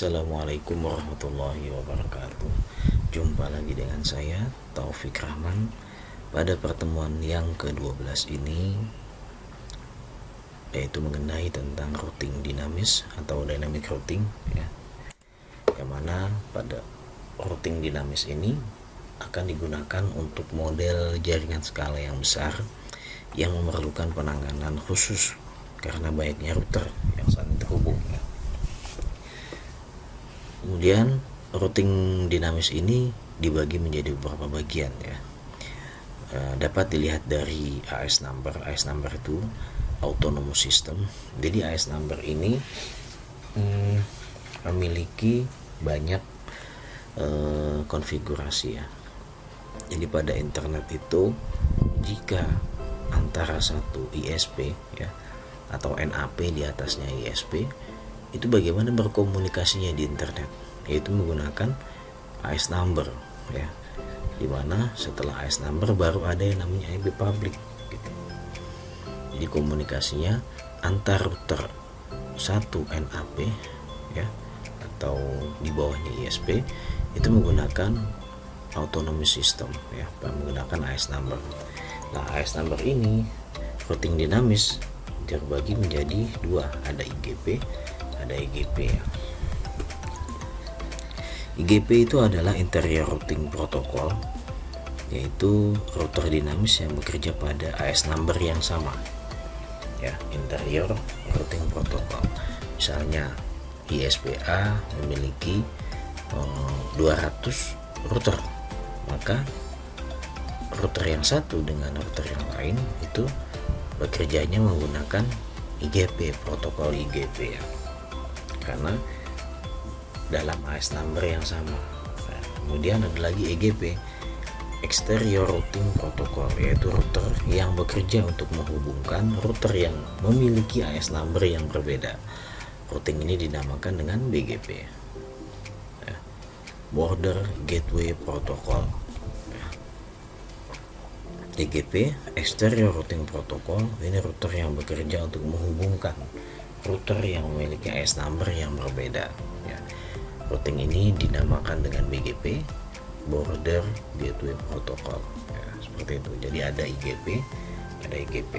Assalamualaikum warahmatullahi wabarakatuh. Jumpa lagi dengan saya Taufik Rahman. Pada pertemuan yang ke-12 ini, yaitu mengenai tentang routing dinamis atau dynamic routing ya. Yang mana pada routing dinamis ini akan digunakan untuk model jaringan skala yang besar yang memerlukan penanganan khusus karena banyaknya router yang saling terhubung ya. Kemudian routing dinamis ini dibagi menjadi beberapa bagian ya. Dapat dilihat dari AS number. AS number itu autonomous system. Jadi AS number ini memiliki banyak konfigurasi ya. Jadi pada internet itu jika antara satu ISP ya atau NAP di atasnya ISP, itu bagaimana berkomunikasinya di internet, yaitu menggunakan AS number ya, dimana setelah AS number baru ada yang namanya IP public gitu. Jadi komunikasinya antar router satu NAP ya atau di bawahnya ISP itu menggunakan autonomous system ya, menggunakan AS number. Nah, AS number ini routing dinamis terbagi menjadi dua, ada IGP, ada IGP ya. IGP itu adalah interior routing protocol, yaitu router dinamis yang bekerja pada AS number yang sama ya, interior routing protocol. Misalnya ISPA memiliki 200 router, maka router yang satu dengan router yang lain itu bekerjanya menggunakan IGP, protokol IGP ya, karena dalam AS number yang sama. Nah, kemudian ada lagi EGP, exterior routing protocol, yaitu router yang bekerja untuk menghubungkan router yang memiliki AS number yang berbeda. Routing ini dinamakan dengan BGP ya, border gateway protocol. EGP, exterior routing protocol, ini router yang bekerja untuk menghubungkan router yang memiliki AS number yang berbeda ya. Routing ini dinamakan dengan BGP, border gateway protocol ya, seperti itu. Jadi ada IGP, ada EGP.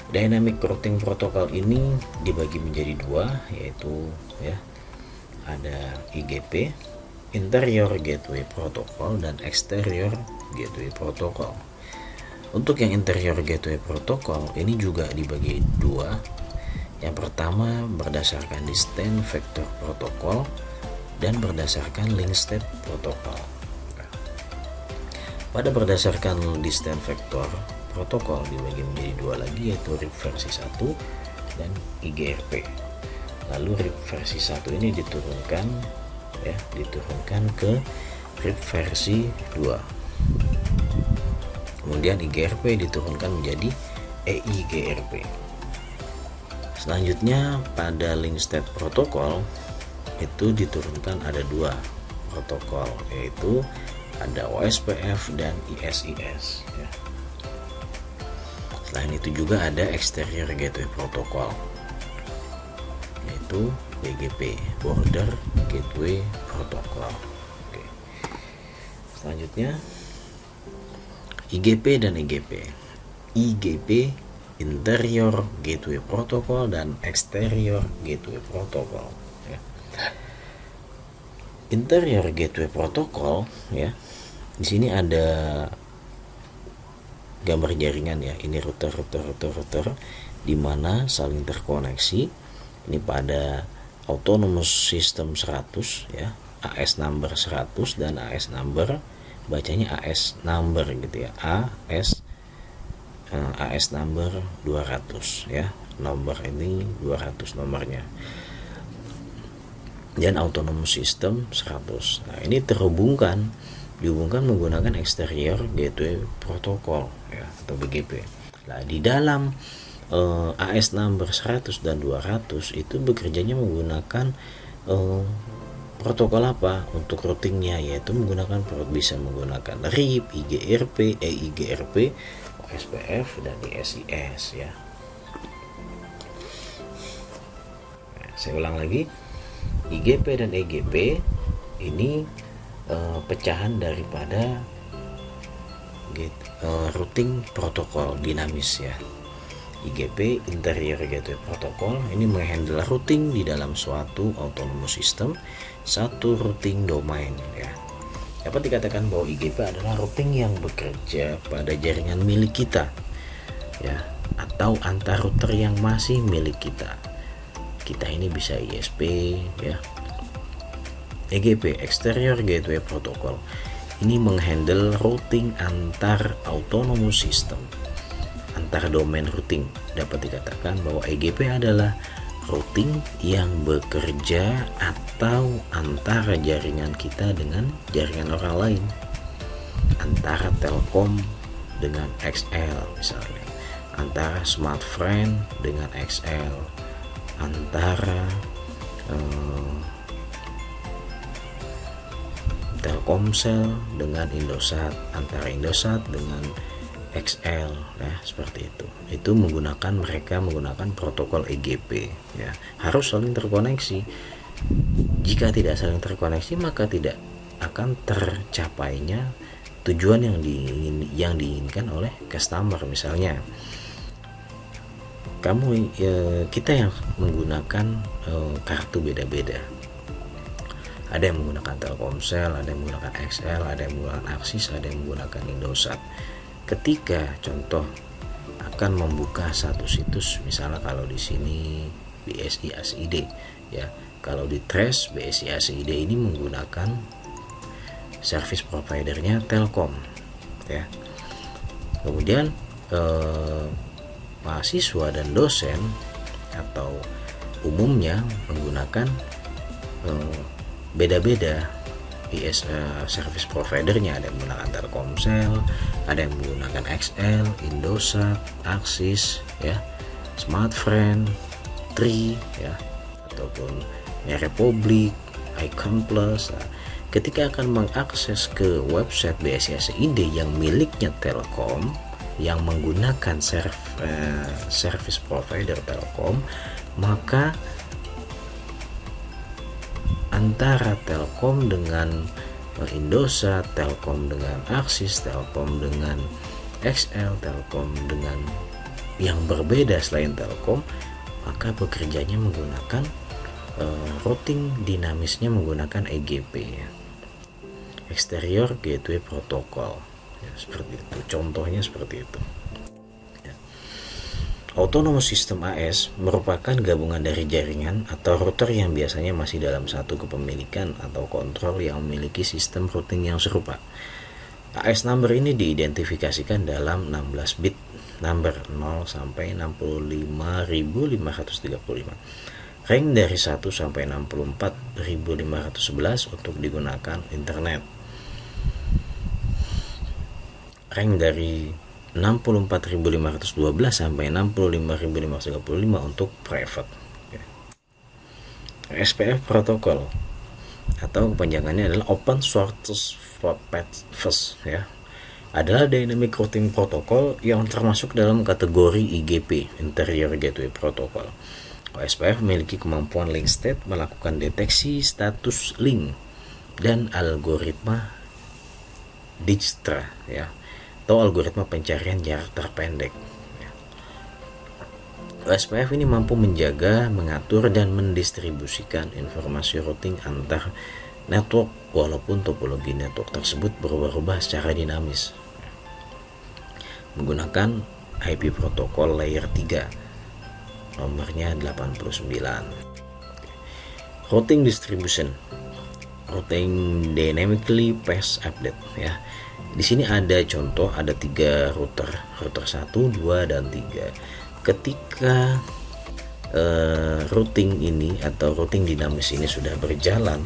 Dynamic routing protocol ini dibagi menjadi dua, yaitu ya ada IGP, interior gateway protocol, dan exterior gateway protocol. Untuk yang interior gateway protocol ini juga dibagi dua. Yang pertama berdasarkan distance vector protocol dan berdasarkan link state protocol. Pada berdasarkan distance vector protocol dibagi menjadi dua lagi, yaitu RIP versi 1 dan IGRP. Lalu RIP versi 1 ini diturunkan ke RIP versi 2. Kemudian IGRP diturunkan menjadi EIGRP. Selanjutnya pada link state protocol itu diturunkan ada dua protokol, yaitu ada OSPF dan ISIS ya. Selain itu juga ada exterior gateway protocol, yaitu BGP, border gateway protocol. Oke. Selanjutnya IGP dan EGP. IGP, interior gateway protocol, dan exterior gateway protocol ya. Interior gateway protocol ya, di sini ada gambar jaringan ya, ini router di mana saling terkoneksi. Ini pada autonomous system 100 ya, AS number 100 dan AS number, bacanya AS number gitu ya, AS number 200 ya, nomor ini 200 nomornya, dan autonomous system 100. Nah, ini dihubungkan menggunakan exterior gateway protocol ya, atau BGP. Nah, di dalam AS number 100 dan 200 itu bekerjanya menggunakan protokol apa untuk routingnya, yaitu bisa menggunakan RIP, IGRP, EIGRP, OSPF, dan ISIS ya. Saya ulang lagi, IGP dan EGP ini pecahan daripada routing protokol dinamis ya. IGP, Interior Gateway Protocol, ini menghandle routing di dalam suatu autonomous system, satu routing domain ya. Dapat dikatakan bahwa IGP adalah routing yang bekerja pada jaringan milik kita ya, atau antar router yang masih milik kita. Kita ini bisa ISP ya. EGP, Exterior Gateway Protocol, ini menghandle routing antar autonomous system, antar domain routing. Dapat dikatakan bahwa EGP adalah routing yang bekerja atau antara jaringan kita dengan jaringan orang lain, antara Telkom dengan XL misalnya, antara Smartfren dengan XL, antara Telkomsel dengan Indosat, antara Indosat dengan XL ya, seperti itu. Itu mereka menggunakan protokol EGP ya. Harus saling terkoneksi. Jika tidak saling terkoneksi, maka tidak akan tercapainya tujuan yang diinginkan oleh customer. Misalnya kita yang menggunakan kartu beda-beda. Ada yang menggunakan Telkomsel, ada yang menggunakan XL, ada yang menggunakan Axis, ada yang menggunakan Indosat. Ketika contoh akan membuka satu situs, misalnya kalau di sini BSI ASID ya, kalau di Trace BSI ASID ini menggunakan service providernya Telkom ya. Kemudian mahasiswa dan dosen atau umumnya menggunakan beda-beda service providernya. Ada yang menggunakan Telkomsel, ada yang menggunakan XL, Indosat, Axis ya, Smartfren, Tri ya, ataupun Republik, Icon Plus. Nah, ketika akan mengakses ke website BSI ASID yang miliknya Telkom, yang menggunakan service provider Telkom, maka antara Telkom dengan Indosat, Telkom dengan Axis, Telkom dengan XL, Telkom dengan yang berbeda selain Telkom, maka bekerjanya menggunakan routing dinamisnya menggunakan EGP ya. Exterior Gateway Protocol ya, seperti itu. Contohnya seperti itu. Autonomous System AS merupakan gabungan dari jaringan atau router yang biasanya masih dalam satu kepemilikan atau kontrol yang memiliki sistem routing yang serupa. AS number ini diidentifikasikan dalam 16 bit number 0 sampai 65.535. Rank dari 1 sampai 64.511 untuk digunakan internet. Rank dari 64.512 sampai 65.535 untuk private. SPF protokol atau kepanjangannya adalah Open Source for First ya. Adalah dynamic routing protocol yang termasuk dalam kategori IGP, Interior Gateway Protocol. OSPF memiliki kemampuan link state, melakukan deteksi status link dan algoritma Dijkstra ya, atau algoritma pencarian jarak terpendek. OSPF ini mampu menjaga, mengatur, dan mendistribusikan informasi routing antar network walaupun topologi network tersebut berubah-ubah secara dinamis. Menggunakan IP protokol layer 3, nomornya 89. Routing distribution, routing dynamically fast update ya. Di sini ada contoh, ada 3 router 1, 2, dan 3. Ketika routing ini atau routing dinamis ini sudah berjalan,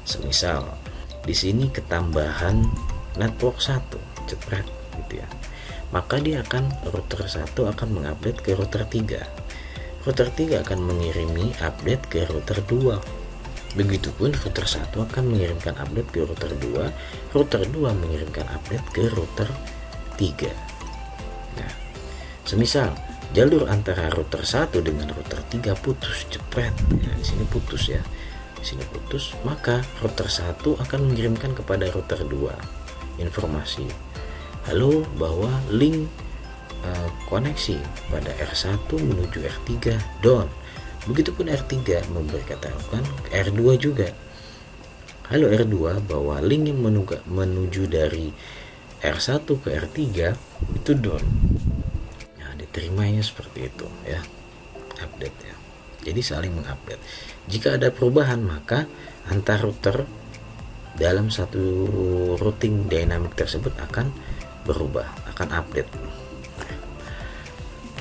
semisal di sini ketambahan network 1 jepret gitu ya, maka router 1 akan mengupdate ke router 3. Router 3 akan mengirimi update ke router 2. Begitupun router 1 akan mengirimkan update ke router 2, router 2 mengirimkan update ke router 3. Nah, semisal jalur antara router 1 dengan router 3 putus, jepret. Ya, di sini putus ya. Di sini putus, maka router 1 akan mengirimkan kepada router 2 informasi, halo, bahwa link koneksi pada R1 menuju R3 down. Begitupun R3 memberitahukan ke R2 juga, halo R2, bahwa link yang menuju dari R1 ke R3 itu down. Nah, diterimanya seperti itu ya, update ya. Jadi saling mengupdate. Jika ada perubahan, maka antar router dalam satu routing dynamic tersebut akan berubah, akan update.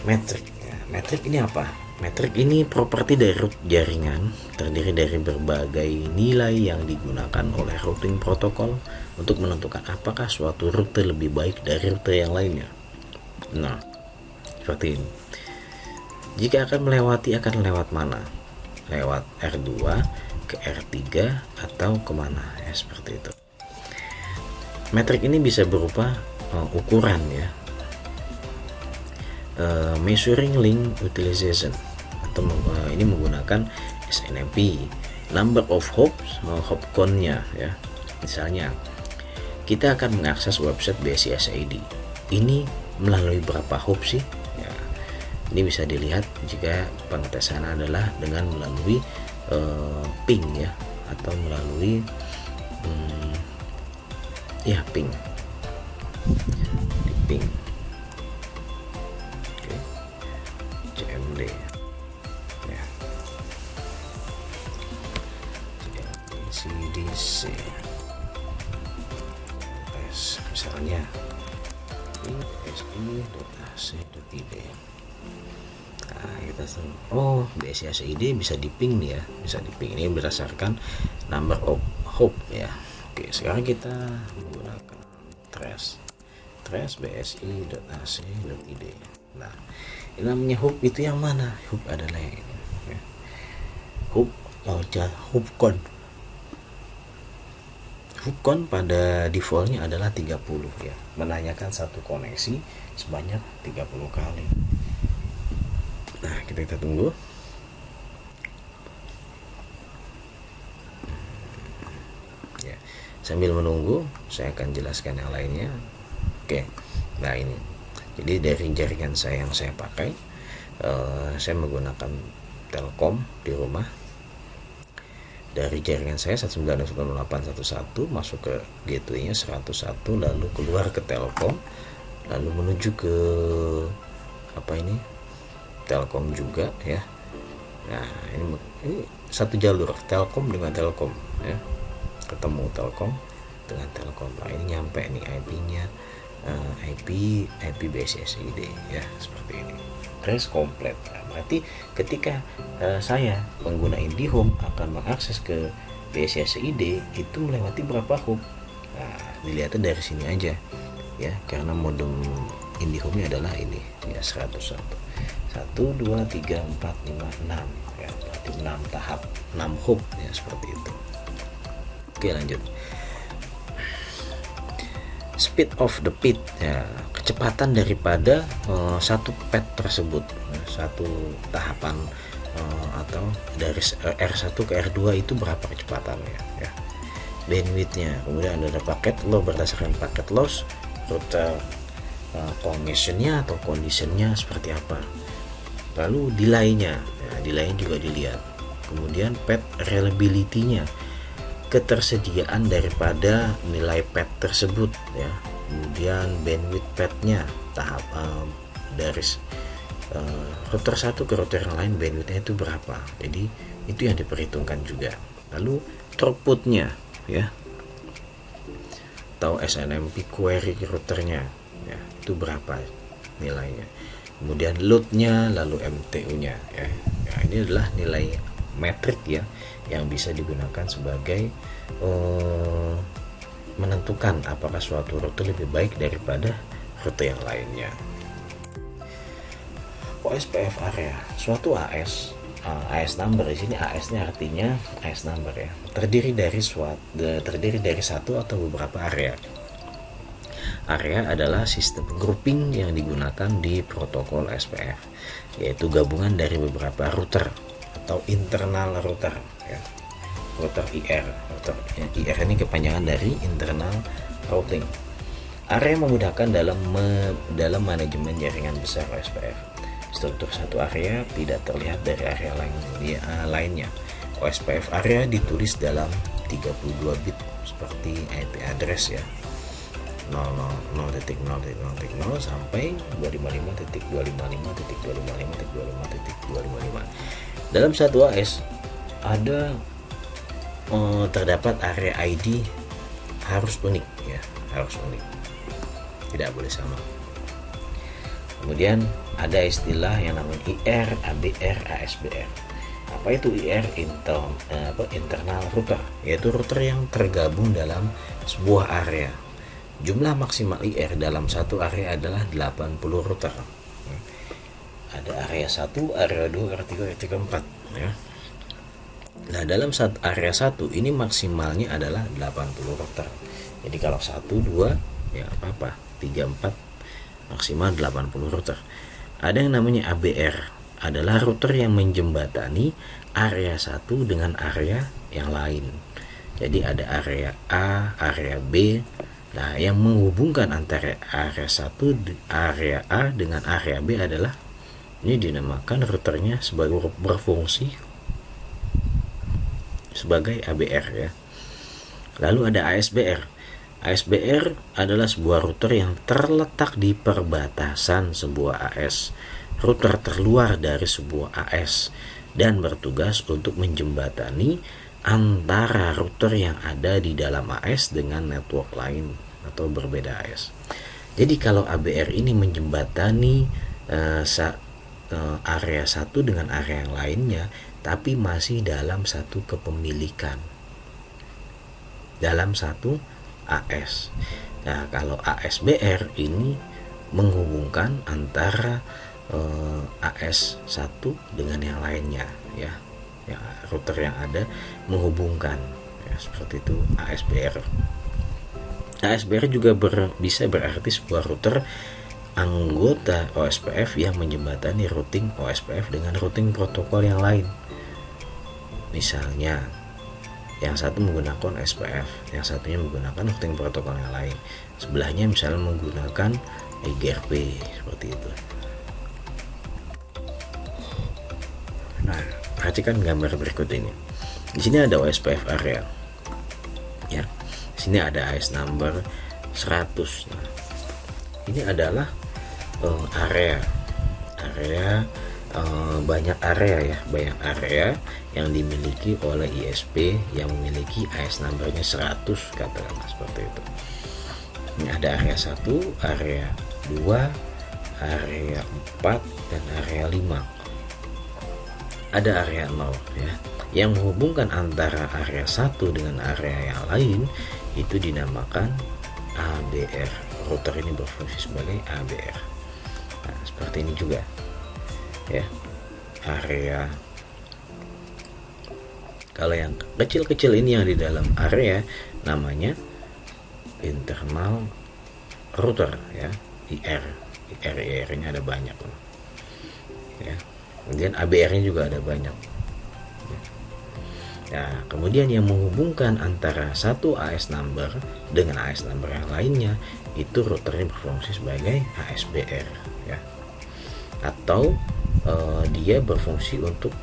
Metrik. Metrik ini apa? Metrik ini properti dari root jaringan, terdiri dari berbagai nilai yang digunakan oleh routing protokol untuk menentukan apakah suatu rute lebih baik dari rute yang lainnya. Nah, seperti ini. Jika akan lewat mana? Lewat R2 ke R3 atau kemana? Ya, seperti itu. Metrik ini bisa berupa ukuran ya, measuring link utilization, atau ini menggunakan SNMP, number of hops, hop count-nya ya. Misalnya kita akan mengakses website BSI SID, ini melalui berapa hop sih ya. Ini bisa dilihat jika pengetesan adalah dengan melalui ping ya, atau melalui ping di ping. CMD ya, CDC misalnya bsi.ac.id. Nah, kita BSI SID bisa diping nih ya, bisa diping. Ini berdasarkan number of hop ya. Oke, sekarang kita menggunakan trace bsi.ac.id. Nah, ini namanya hub, itu yang mana? Hub adalah yang ini ya. Hub count pada defaultnya adalah 30 ya, menanyakan satu koneksi sebanyak 30 kali. Nah, kita tunggu. Ya, sambil menunggu saya akan jelaskan yang lainnya. Oke, nah ini. Jadi dari jaringan saya yang saya pakai, saya menggunakan Telkom di rumah. Dari jaringan saya 192.168.11 masuk ke gateway-nya 101, lalu keluar ke Telkom, lalu menuju ke Telkom juga ya. Nah, ini satu jalur Telkom dengan Telkom ya. Ketemu Telkom dengan Telkom. Nah, ini nyampe nih IP-nya. IP BSI SID ya, seperti ini. Trace komplit. Nah, berarti ketika saya pengguna IndiHome akan mengakses ke BSI SID, itu melewati berapa hop? Nah, dilihatnya dari sini aja ya, karena modem IndiHome-nya adalah ini ya, 101. 1 2 3 4 5 6 ya, berarti 6 tahap, 6 hop ya, seperti itu. Oke, lanjut. Speed of the pit ya, kecepatan daripada satu pet tersebut, satu tahapan atau dari R1 ke R2 itu berapa kecepatannya ya. Bandwidth-nya, kemudian ada paket loss, berdasarkan paket loss router congestion-nya atau condition-nya seperti apa. Lalu delay-nya ya, delay juga dilihat. Kemudian path reliability-nya, ketersediaan daripada nilai pet tersebut ya. Kemudian bandwidth petnya, tahap dari router satu ke router yang lain bandwidthnya itu berapa. Jadi itu yang diperhitungkan juga. Lalu throughputnya ya, atau SNMP query routernya ya, itu berapa nilainya. Kemudian loadnya, lalu MTU-nya ya. Ya, ini adalah nilai metrik ya, yang bisa digunakan sebagai menentukan apakah suatu rute lebih baik daripada rute yang lainnya. OSPF area, suatu AS number, di sini AS-nya artinya AS number ya, terdiri dari satu atau beberapa area. Area adalah sistem grouping yang digunakan di protokol SPF, yaitu gabungan dari beberapa router atau internal router ya. Router IR. IR ini kepanjangan dari internal routing. Area memudahkan dalam manajemen jaringan besar OSPF. Struktur satu area tidak terlihat dari area lainnya. OSPF area ditulis dalam 32 bit seperti IP address ya. 00.0.0.0 sampai 255.255.255.255. Dalam satu AS ada terdapat area ID harus unik ya, harus unik, tidak boleh sama. Kemudian ada istilah yang namanya IR, ABR, ASBR. Apa itu IR? Internal router, yaitu router yang tergabung dalam sebuah area. Jumlah maksimal IR dalam satu area adalah 80 router. Ada area 1, area 2, area 3, area 4 ya. Nah, dalam area 1 ini maksimalnya adalah 80 router. Jadi kalau 1, 2 ya apa-apa, 3, 4 maksimal 80 router. Ada yang namanya ABR, adalah router yang menjembatani area 1 dengan area yang lain. Jadi ada area A, area B. Nah, yang menghubungkan antara area 1, area A dengan area B adalah ini dinamakan routernya sebagai berfungsi sebagai ABR ya. Lalu ada ASBR. ASBR adalah sebuah router yang terletak di perbatasan sebuah AS. Router terluar dari sebuah AS dan bertugas untuk menjembatani antara router yang ada di dalam AS dengan network lain atau berbeda AS. Jadi kalau ABR ini menjembatani area 1 dengan area yang lainnya, tapi masih dalam satu kepemilikan, dalam satu AS. Nah, kalau ASBR ini menghubungkan antara AS 1 dengan yang lainnya ya. Ya, router yang ada menghubungkan ya, seperti itu ASBR. ASBR juga bisa berarti sebuah router anggota OSPF yang menjembatani routing OSPF dengan routing protokol yang lain. Misalnya yang satu menggunakan SPF, yang satunya menggunakan routing protokol yang lain. Sebelahnya misalnya menggunakan EGRP seperti itu. Nah, perhatikan gambar berikut ini. Di sini ada OSPF area. Ya. Di sini ada AS number 100. Nah, ini adalah area banyak area yang dimiliki oleh ISP yang memiliki AS numbernya 100 katakanlah seperti itu. Ini ada area 1, area 2, area 4 dan area 5. Ada area 0 ya. Yang menghubungkan antara area 1 dengan area yang lain itu dinamakan ABR. Router ini berfungsi sebagai ABR. Nah, seperti ini juga ya, area. Kalau yang kecil-kecil ini yang di dalam area namanya internal router ya, IR nya ada banyak ya. Kemudian ABR nya juga ada banyak. Nah, kemudian yang menghubungkan antara satu AS number dengan AS number yang lainnya itu routernya berfungsi sebagai ASBR ya. Atau dia berfungsi untuk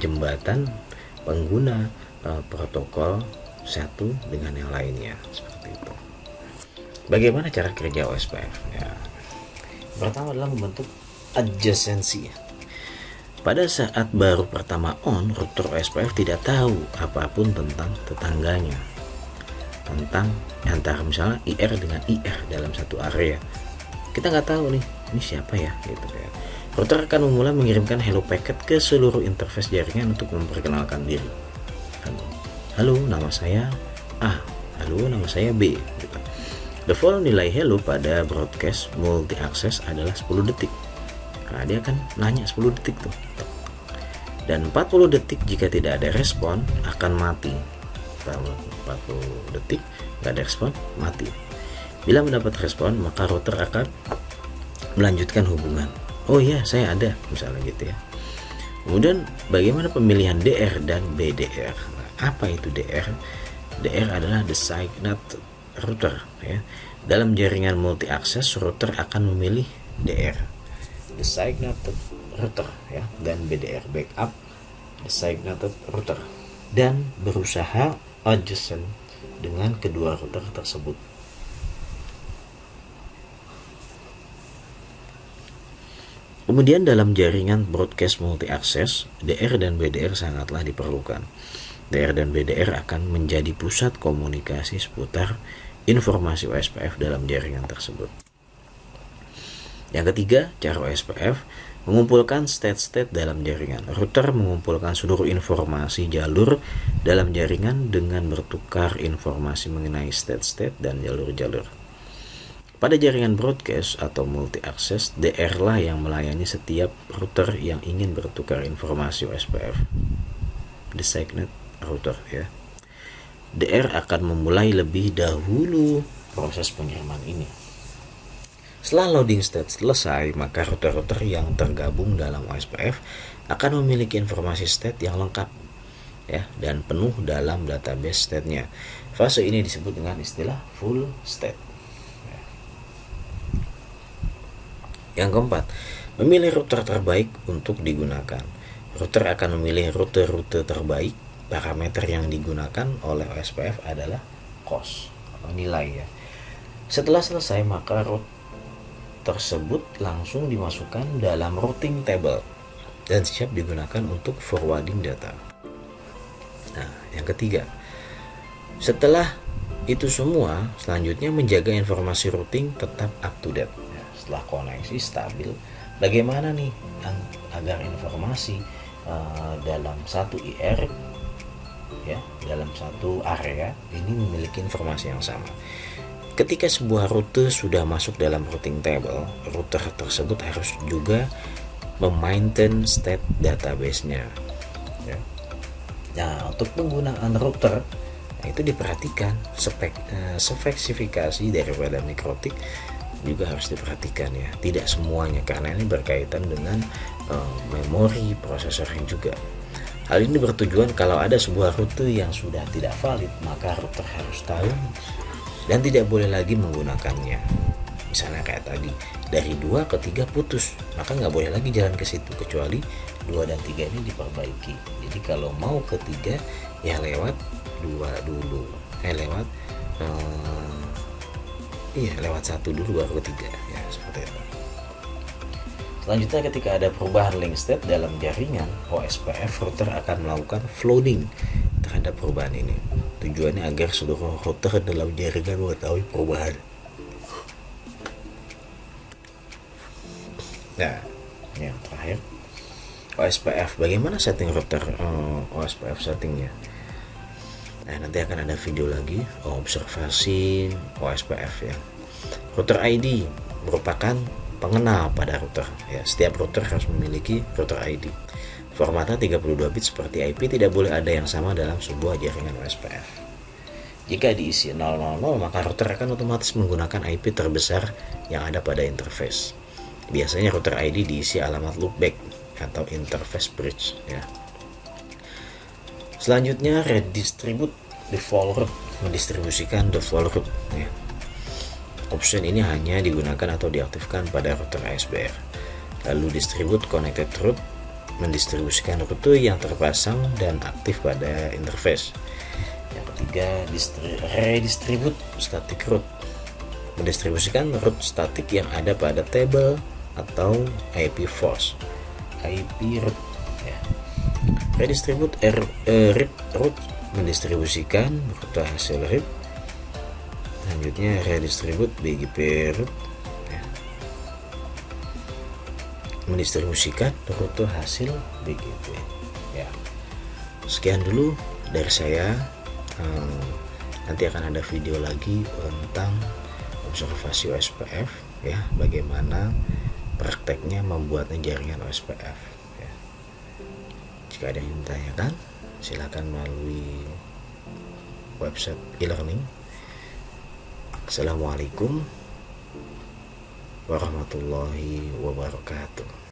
jembatan pengguna protokol satu dengan yang lainnya seperti itu. Bagaimana cara kerja OSPF ya? Pertama adalah membentuk adjacency. Pada saat baru pertama router OSPF tidak tahu apapun tentang tetangganya, tentang antara misalnya IR dengan IR dalam satu area. Kita nggak tahu nih, ini siapa ya gitu ya. Router akan memulai mengirimkan hello packet ke seluruh interface jaringan untuk memperkenalkan diri. Halo, nama saya A. Halo, nama saya B. Gitu. Default nilai hello pada broadcast multi access adalah 10 detik. Nah, dia akan nanya 10 detik tuh. Dan 40 detik jika tidak ada respon akan mati. 40 detik nggak ada respon, mati. Bila mendapat respon, maka router akan melanjutkan hubungan. Oh iya, saya ada, misalnya gitu ya. Kemudian bagaimana pemilihan DR dan BDR? Nah, apa itu DR? DR adalah designated router ya. Dalam jaringan multi akses, router akan memilih DR, designated router ya, dan BDR, backup designated router, dan berusaha adjacent dengan kedua router tersebut. Kemudian dalam jaringan broadcast multi access, DR dan BDR sangatlah diperlukan. DR dan BDR akan menjadi pusat komunikasi seputar informasi OSPF dalam jaringan tersebut. Yang ketiga, cara OSPF mengumpulkan state-state dalam jaringan. Router mengumpulkan seluruh informasi jalur dalam jaringan dengan bertukar informasi mengenai state-state dan jalur-jalur. Pada jaringan broadcast atau multi-access, DR lah yang melayani setiap router yang ingin bertukar informasi OSPF. Designated router ya. DR akan memulai lebih dahulu proses pengiriman ini. Setelah loading state selesai, maka router-router yang tergabung dalam OSPF akan memiliki informasi state yang lengkap ya, dan penuh dalam database state-nya. Fase ini disebut dengan istilah full state. Yang keempat, memilih router terbaik untuk digunakan. Router akan memilih rute-rute terbaik. Parameter yang digunakan oleh OSPF adalah cost atau nilai ya. Setelah selesai, maka route tersebut langsung dimasukkan dalam routing table dan siap digunakan untuk forwarding data. Nah, yang ketiga, setelah itu semua, selanjutnya menjaga informasi routing tetap up to date. Setelah koneksi stabil, bagaimana nih agar informasi dalam satu IR ya, dalam satu area ini memiliki informasi yang sama. Ketika sebuah rute sudah masuk dalam routing table, router tersebut harus juga memaintain state database-nya ya. Nah, untuk penggunaan router itu diperhatikan spesifikasi daripada mikrotik juga harus diperhatikan ya. Tidak semuanya, karena ini berkaitan dengan memori prosesornya juga. Hal ini bertujuan kalau ada sebuah rute yang sudah tidak valid, maka router harus tahu dan tidak boleh lagi menggunakannya. Misalnya kayak tadi, dari 2 ke 3 putus, maka nggak boleh lagi jalan ke situ, kecuali 2 dan 3 ini diperbaiki. Jadi kalau mau ke 3 ya lewat 2 dulu, lewat 1 dulu baru ke 3 ya, seperti itu. Selanjutnya, ketika ada perubahan link state dalam jaringan OSPF, router akan melakukan flooding terhadap perubahan ini. Tujuannya agar seluruh router dalam jaringan mengetahui perubahan. Nah, yang terakhir, OSPF. Bagaimana setting router OSPF settingnya? Nah, nanti akan ada video lagi observasi OSPF ya. Router ID merupakan pengenal pada router ya. Setiap router harus memiliki router ID. Formatnya 32 bit seperti IP, tidak boleh ada yang sama dalam sebuah jaringan OSPF. Jika diisi 000, maka router akan otomatis menggunakan IP terbesar yang ada pada interface. Biasanya router ID diisi alamat loopback atau interface bridge ya. Selanjutnya, redistribute default route, mendistribusikan default route ya. Option ini hanya digunakan atau diaktifkan pada router ASBR. Lalu distribute connected route, mendistribusikan rute yang terpasang dan aktif pada interface. Yang ketiga, redistribute static route, mendistribusikan route statik yang ada pada table atau IP force, IP route ya. Redistribute RIP route, mendistribusikan rute hasil RIP. Selanjutnya, redistribute BGP route ya, mendistribusikan rute hasil BGP ya. Sekian dulu dari saya. Nanti akan ada video lagi tentang observasi OSPF ya, bagaimana prakteknya membuatnya jaringan OSPF ya. Jika ada yang ditanyakan, silakan melalui website e-learning Assalamualaikum warahmatullahi wabarakatuh.